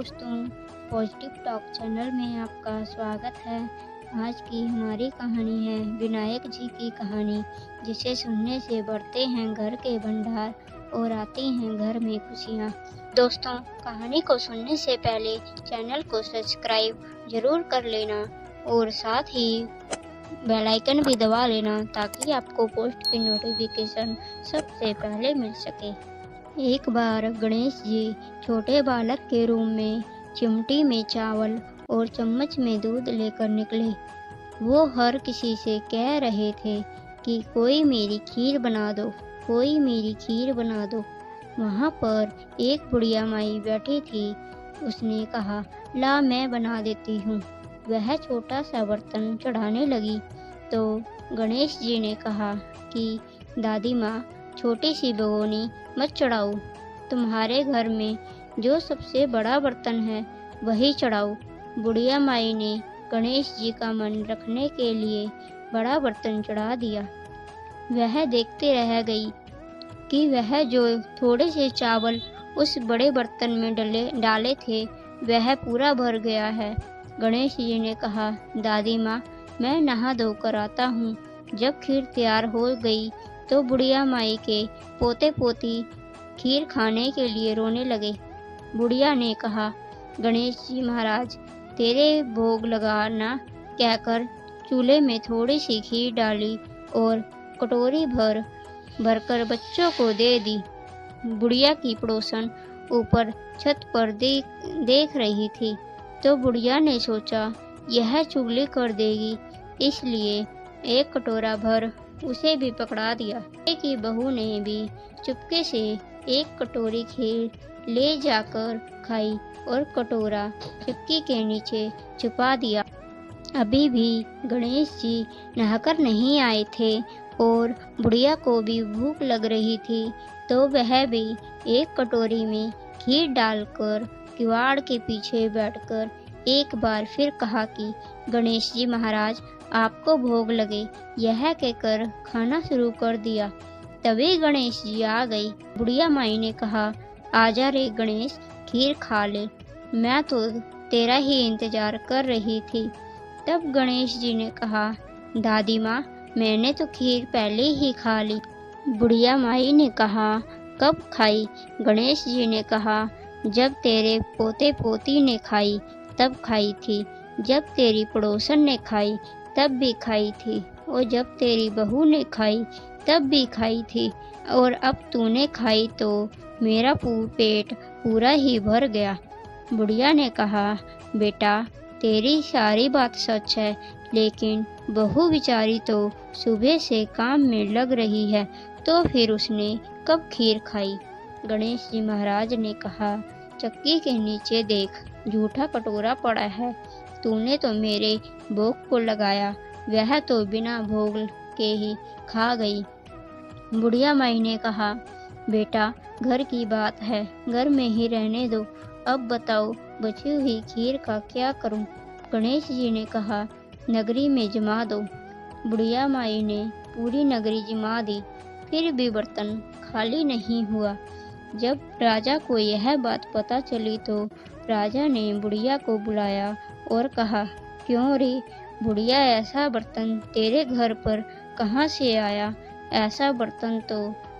दोस्तों, positive talk channel में आपका स्वागत है। आज की हमारी कहानी है विनायक जी की कहानी, जिसे सुनने से बढ़ते हैं घर के भंडार और आती हैं घर में खुशियाँ। दोस्तों, कहानी को सुनने से पहले चैनल को सब्सक्राइब जरूर कर लेना और साथ ही बेल आइकन भी दबा लेना, ताकि आपको पोस्ट की नोटिफिकेशन सबसे पहले मिल सके। एक बार गणेश जी छोटे बालक के रूम में चिमटी में चावल और चम्मच में दूध लेकर निकले। वो हर किसी से कह रहे थे कि कोई मेरी खीर बना दो, कोई मेरी खीर बना दो। वहाँ पर एक बुढ़िया माई बैठी थी। उसने कहा, ला मैं बना देती हूँ। वह छोटा सा बर्तन चढ़ाने लगी तो गणेश जी ने कहा कि दादी माँ, छोटी सी भगोनी मत चढ़ाओ, तुम्हारे घर में जो सबसे बड़ा बर्तन है वही चढ़ाओ। बुढ़िया माई ने गणेश जी का मन रखने के लिए बड़ा बर्तन चढ़ा दिया। वह देखते रह गई कि वह जो थोड़े से चावल उस बड़े बर्तन में डाले थे वह पूरा भर गया है। गणेश जी ने कहा, दादी माँ, मैं नहा धोकर आता हूँ। जब खीर तैयार हो गई तो बुढ़िया माई के पोते पोती खीर खाने के लिए रोने लगे। बुढ़िया ने कहा, गणेश जी महाराज, तेरे भोग लगाना कहकर चूल्हे में थोड़ी सी खीर डाली और कटोरी भरकर बच्चों को दे दी। बुढ़िया की पड़ोसन ऊपर छत पर देख रही थी, तो बुढ़िया ने सोचा यह चुगली कर देगी, इसलिए एक कटोरा भर उसे भी पकड़ा दिया। की बहू ने भी चुपके से एक कटोरी खीर ले जाकर खाई और कटोरा चक्की के नीचे छुपा दिया। अभी भी गणेश जी नहाकर नहीं आए थे और बुढ़िया को भी भूख लग रही थी, तो वह भी एक कटोरी में खीर डालकर किवाड़ के पीछे बैठकर एक बार फिर कहा कि गणेश जी महाराज, आपको भोग लगे। यह कहकर खाना शुरू कर दिया। तभी गणेश जी आ गई। बुढ़िया माई ने कहा, आजा रे गणेश, खीर खा ले, मैं तो तेरा ही इंतजार कर रही थी। तब गणेश जी ने कहा, दादी माँ, मैंने तो खीर पहले ही खा ली। बुढ़िया माई ने कहा, कब खाई? गणेश जी ने कहा, जब तेरे पोते पोती ने खाई तब खाई थी, जब तेरी पड़ोसन ने खाई तब भी खाई थी, और जब तेरी बहू ने खाई तब भी खाई थी, और अब तूने खाई तो मेरा पेट पूरा ही भर गया। बुढ़िया ने कहा, बेटा, तेरी सारी बात सच है, लेकिन बहू बेचारी तो सुबह से काम में लग रही है, तो फिर उसने कब खीर खाई? गणेश जी महाराज ने कहा, चक्की के नीचे देख, झूठा कटोरा पड़ा है। तूने तो मेरे भोग को लगाया, वह तो बिना भोग के ही खा गई। बुढ़िया माई ने कहा, बेटा, घर की बात है, घर में ही रहने दो। अब बताओ, बची हुई खीर का क्या करूं? गणेश जी ने कहा, नगरी में जमा दो। बुढ़िया माई ने पूरी नगरी जमा दी, फिर भी बर्तन खाली नहीं हुआ। जब राजा को यह बात पता चली तो राजा ने बुढ़िया को बुलाया और कहा, क्यों रे बुढ़िया, ऐसा बर्तन तेरे घर पर कहाँ से आया? ऐसा बर्तन तो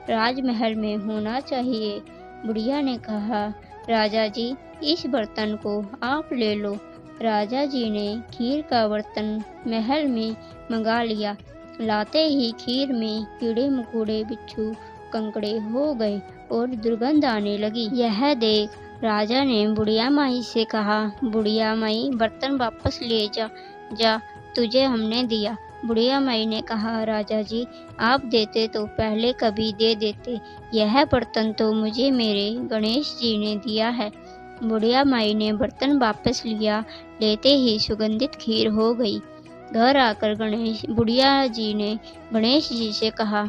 राजमहल में होना चाहिए। बुढ़िया ने कहा, राजा जी, इस बर्तन को आप ले लो। राजा जी ने खीर का बर्तन महल में मंगा लिया। लाते ही खीर में कीड़े मकोड़े, बिच्छू कंकड़े हो गए और दुर्गंध आने लगी। यह देख राजा ने बुढ़िया माई से कहा, बुढ़िया माई, बर्तन वापस ले जा, तुझे हमने दिया। बुढ़िया माई ने कहा, राजा जी, आप देते तो पहले कभी दे देते। यह बर्तन तो मुझे मेरे गणेश जी ने दिया है। बुढ़िया माई ने बर्तन वापस लिया। लेते ही सुगंधित खीर हो गई। घर आकर बुढ़िया जी ने गणेश जी से कहा,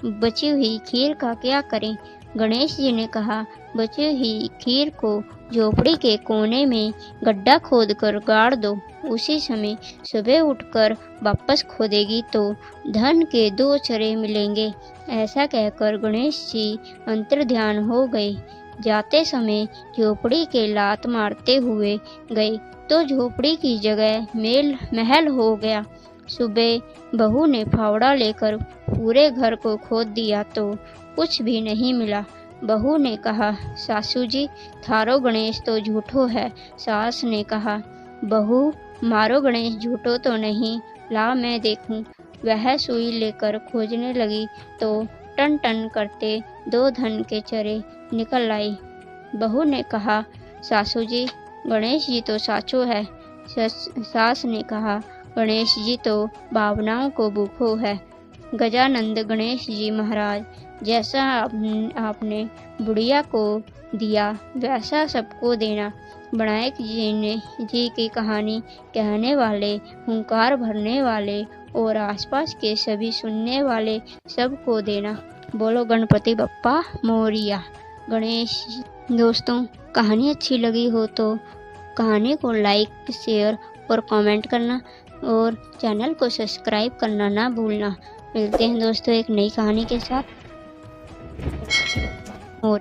बची हुई खीर का क्या करें? गणेश जी ने कहा, बची हुई खीर को झोपड़ी के कोने में गड्ढा खोदकर गाड़ दो। उसी समय सुबह उठकर वापस खोदेगी तो धन के 2 छर्रे मिलेंगे। ऐसा कहकर गणेश जी अंतर्ध्यान हो गए। जाते समय झोपड़ी के लात मारते हुए गए तो झोपड़ी की जगह महल हो गया। सुबह बहू ने फावड़ा लेकर पूरे घर को खोद दिया तो कुछ भी नहीं मिला। बहू ने कहा, सासू जी थारो गणेश तो झूठो है। सास ने कहा, बहू मारो गणेश झूठो तो नहीं, ला मैं देखूं। वह सुई लेकर खोजने लगी तो टन टन करते 2 धन के चरे निकल आई। बहू ने कहा, सासू जी गणेश जी तो साचो है। सास ने कहा, गणेश जी तो भावनाओं को भूखो है। गजानंद गणेश जी महाराज, जैसा आपने बुढ़िया को दिया वैसा सबको देना। विनायक जी की कहानी कहने वाले, हुंकार भरने वाले और आसपास के सभी सुनने वाले सबको देना। बोलो गणपति बप्पा मोरिया। गणेश। दोस्तों, कहानी अच्छी लगी हो तो कहानी को लाइक, शेयर और कमेंट करना और चैनल को सब्सक्राइब करना ना भूलना। मिलते हैं दोस्तों एक नई कहानी के साथ।